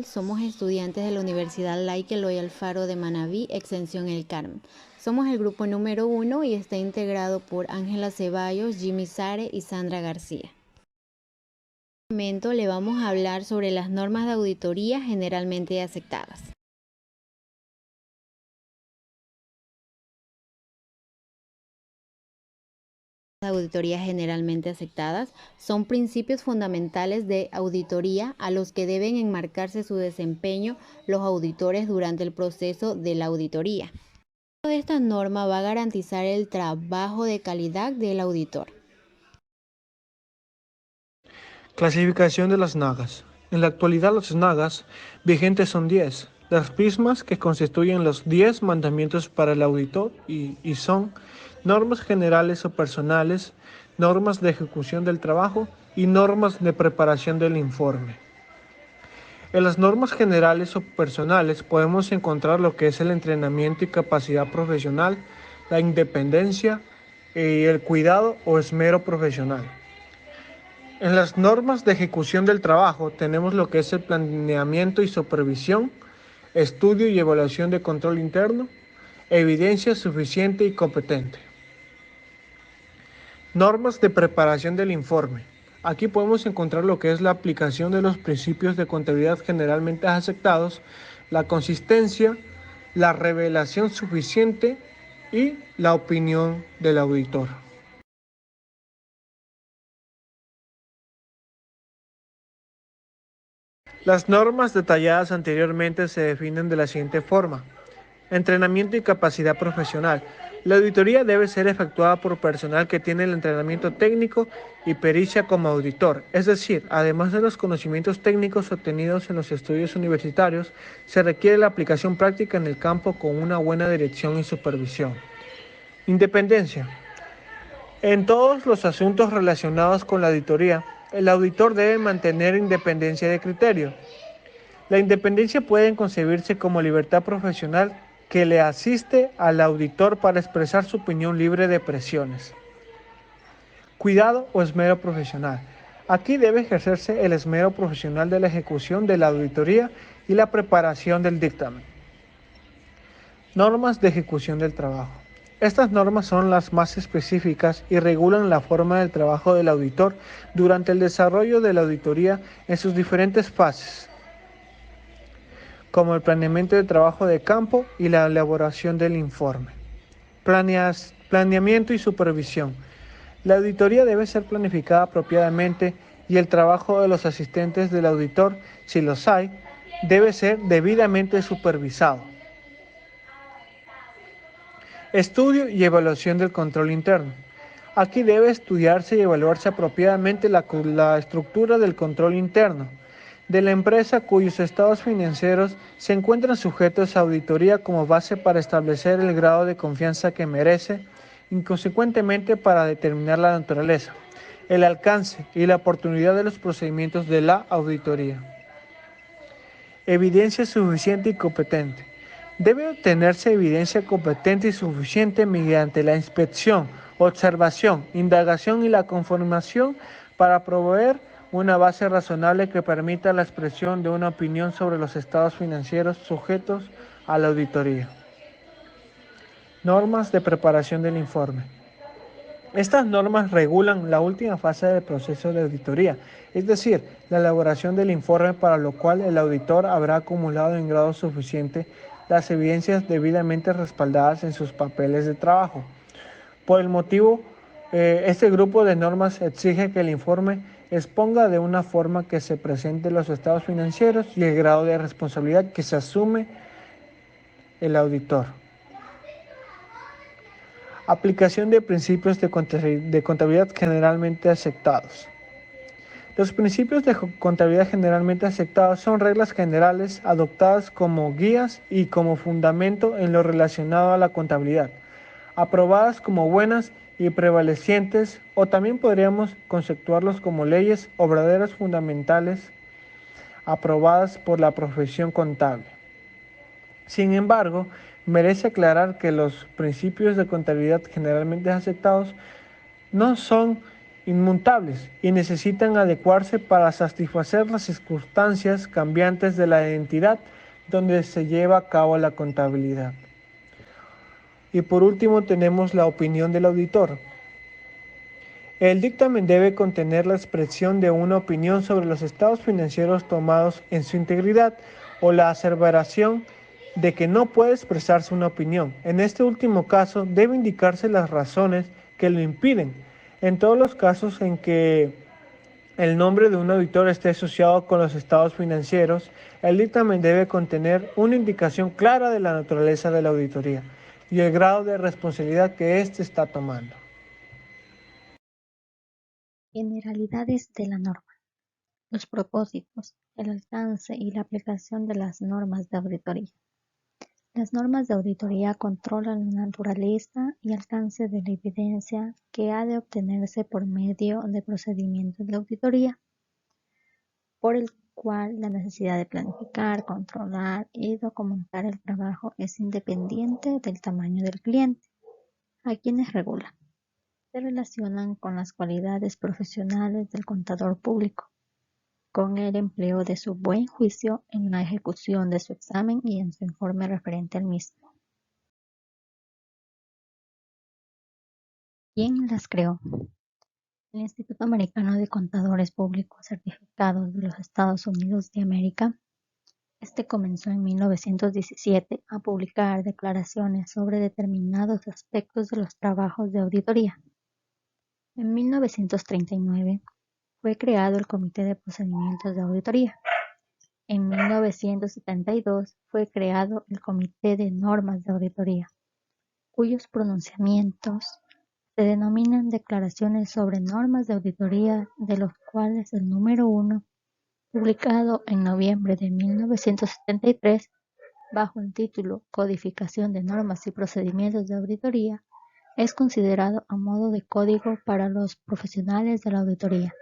Somos estudiantes de la Universidad Laica Eloy Alfaro de Manabí, extensión El Carmen. Somos el grupo número 1 y está integrado por Ángela Ceballos, Jimmy Sare y Sandra García. En este momento le vamos a hablar sobre las normas de auditoría generalmente aceptadas. Las auditorías generalmente aceptadas son principios fundamentales de auditoría a los que deben enmarcarse su desempeño los auditores durante el proceso de la auditoría. Esta norma va a garantizar el trabajo de calidad del auditor. Clasificación de las NAGAs. En la actualidad las NAGAs vigentes son 10, las mismas que constituyen los 10 mandamientos para el auditor y son normas generales o personales, normas de ejecución del trabajo y normas de preparación del informe. En las normas generales o personales podemos encontrar lo que es el entrenamiento y capacidad profesional, la independencia y el cuidado o esmero profesional. En las normas de ejecución del trabajo tenemos lo que es el planeamiento y supervisión, estudio y evaluación de control interno, evidencia suficiente y competente. Normas de preparación del informe. Aquí podemos encontrar lo que es la aplicación de los principios de contabilidad generalmente aceptados, la consistencia, la revelación suficiente y la opinión del auditor. Las normas detalladas anteriormente se definen de la siguiente forma. Entrenamiento y capacidad profesional. La auditoría debe ser efectuada por personal que tiene el entrenamiento técnico y pericia como auditor, es decir, además de los conocimientos técnicos obtenidos en los estudios universitarios, se requiere la aplicación práctica en el campo con una buena dirección y supervisión. Independencia. En todos los asuntos relacionados con la auditoría, el auditor debe mantener independencia de criterio. La independencia puede concebirse como libertad profesional que le asiste al auditor para expresar su opinión libre de presiones. Cuidado o esmero profesional. Aquí debe ejercerse el esmero profesional de la ejecución de la auditoría y la preparación del dictamen. Normas de ejecución del trabajo. Estas normas son las más específicas y regulan la forma del trabajo del auditor durante el desarrollo de la auditoría en sus diferentes fases, como el planeamiento de trabajo de campo y la elaboración del informe. Planeamiento y supervisión. La auditoría debe ser planificada apropiadamente y el trabajo de los asistentes del auditor, si los hay, debe ser debidamente supervisado. Estudio y evaluación del control interno. Aquí debe estudiarse y evaluarse apropiadamente la estructura del control interno de la empresa cuyos estados financieros se encuentran sujetos a auditoría como base para establecer el grado de confianza que merece y consecuentemente para determinar la naturaleza, el alcance y la oportunidad de los procedimientos de la auditoría. Evidencia suficiente y competente. Debe obtenerse evidencia competente y suficiente mediante la inspección, observación, indagación y la confirmación para proveer una base razonable que permita la expresión de una opinión sobre los estados financieros sujetos a la auditoría. Normas de preparación del informe. Estas normas regulan la última fase del proceso de auditoría, es decir, la elaboración del informe para lo cual el auditor habrá acumulado en grado suficiente las evidencias debidamente respaldadas en sus papeles de trabajo. Por el motivo, este grupo de normas exige que el informe exponga de una forma que se presente los estados financieros y el grado de responsabilidad que se asume el auditor. Aplicación de principios de contabilidad generalmente aceptados. Los principios de contabilidad generalmente aceptados son reglas generales adoptadas como guías y como fundamento en lo relacionado a la contabilidad, aprobadas como buenas y prevalecientes, o también podríamos conceptuarlos como leyes o verdaderas fundamentales aprobadas por la profesión contable. Sin embargo, merece aclarar que los principios de contabilidad generalmente aceptados no son inmutables y necesitan adecuarse para satisfacer las circunstancias cambiantes de la entidad donde se lleva a cabo la contabilidad. Y por último tenemos la opinión del auditor. El dictamen debe contener la expresión de una opinión sobre los estados financieros tomados en su integridad o la aseveración de que no puede expresarse una opinión. En este último caso, debe indicarse las razones que lo impiden. En todos los casos en que el nombre de un auditor esté asociado con los estados financieros, el dictamen debe contener una indicación clara de la naturaleza de la auditoría y el grado de responsabilidad que éste está tomando. Generalidades de la norma. Los propósitos, el alcance y la aplicación de las normas de auditoría. Las normas de auditoría controlan la naturaleza y alcance de la evidencia que ha de obtenerse por medio de procedimientos de auditoría, por el cual la necesidad de planificar, controlar y documentar el trabajo es independiente del tamaño del cliente, a quienes regula. Se relacionan con las cualidades profesionales del contador público, con el empleo de su buen juicio en la ejecución de su examen y en su informe referente al mismo. ¿Quién las creó? El Instituto Americano de Contadores Públicos Certificados de los Estados Unidos de América. Este comenzó en 1917 a publicar declaraciones sobre determinados aspectos de los trabajos de auditoría. En 1939 fue creado el Comité de Procedimientos de Auditoría. En 1972 fue creado el Comité de Normas de Auditoría, cuyos pronunciamientos se denominan declaraciones sobre normas de auditoría, de los cuales el número 1, publicado en noviembre de 1973, bajo el título Codificación de normas y procedimientos de auditoría, es considerado a modo de código para los profesionales de la auditoría.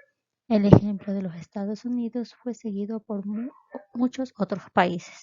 El ejemplo de los Estados Unidos fue seguido por muchos otros países.